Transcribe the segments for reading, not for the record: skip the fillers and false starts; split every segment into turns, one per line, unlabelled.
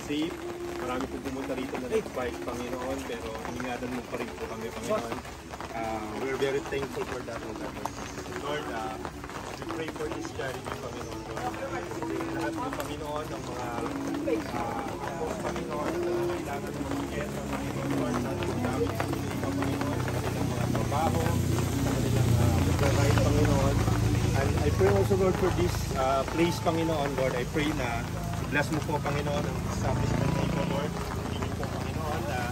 safe. Marami po pumunta rito na nag-bike, Panginoon, pero iningatan mo pa rin po kami, Panginoon. We're very thankful for that, Lord. We pray for this charity, Panginoon. Lahat po, Panginoon, ng mga Panginoon, kailangan ng mga guest, Panginoon, Lord, sa namin Panginoon, sa kanilang mga trabaho, sa kanilang pagkakain, Panginoon. And I pray also, Lord, for this place, Panginoon, Lord. I pray na bless mo po, Panginoon, ang establishment na ito, Lord. Hindi po, Panginoon, na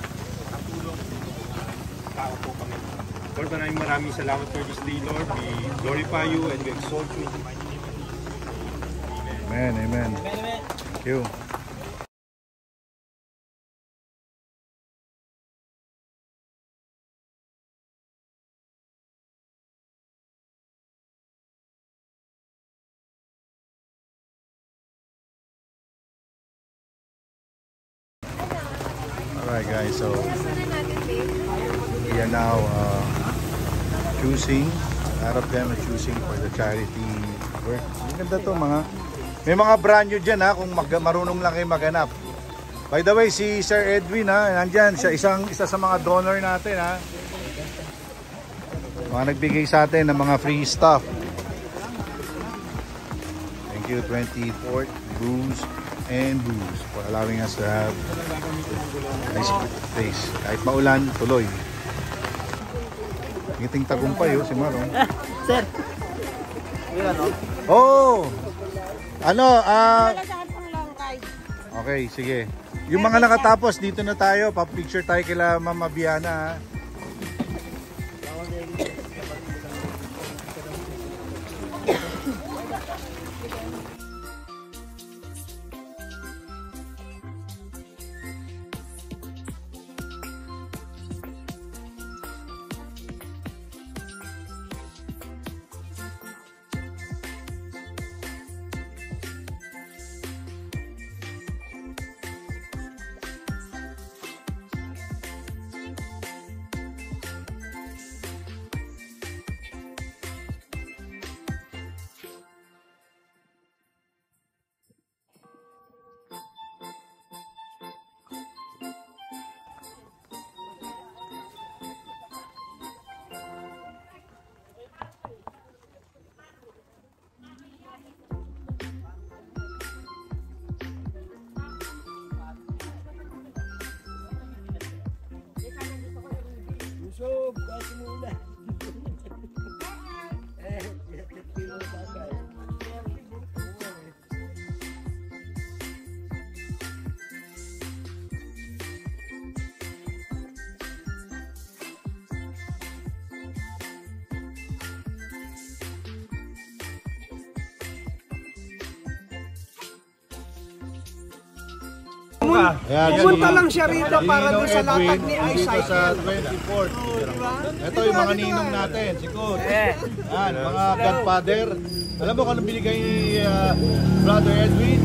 ang tulong ng mga tao po, Panginoon. Lord, maraming salamat for this day, Lord. We glorify you and we exalt you in the mighty name of Jesus. Amen.
Amen. Thank you. Alright guys, so we are now choosing, a lot of them are choosing for the charity work. Ang ganda to, may mga brand new dyan kung marunong lang kayo maghanap. By the way, si Sir Edwin nandyan, siya isa sa mga donor natin mga nagbigay sa atin ng mga free stuff. Thank you 24th Booze and Booze for allowing us to have nice place. Kahit maulan, tuloy. Ngiting tagumpay si Marong.
Sir.
Okay, sige. Yung mga nakatapos, dito na tayo. Pa-picture tayo kila Mama Biana.
So, kasi muna.
Pumunta lang siya rito para doon sa latag ni Eyesight.
Sa 24th. Ito yung mga ninong natin, si Coach. Yan, mga godfather. Alam mo kung anong binigay ni Brother Edwin?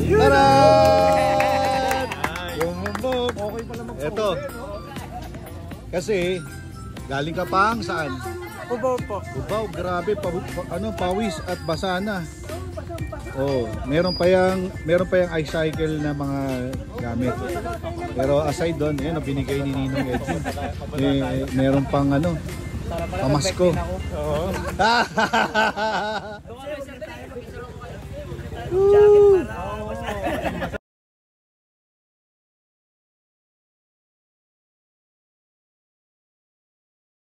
Taran! Okay pala mag-phone. Ito. Kasi, galing ka pang saan?
Cubao po.
Cubao, grabe. Pawis at basa na. Oh, meron pa yang iCycle na mga gamit. Pero aside doon, yan binigay ni Ninong Edwin. Meron pang pamasko. Oo.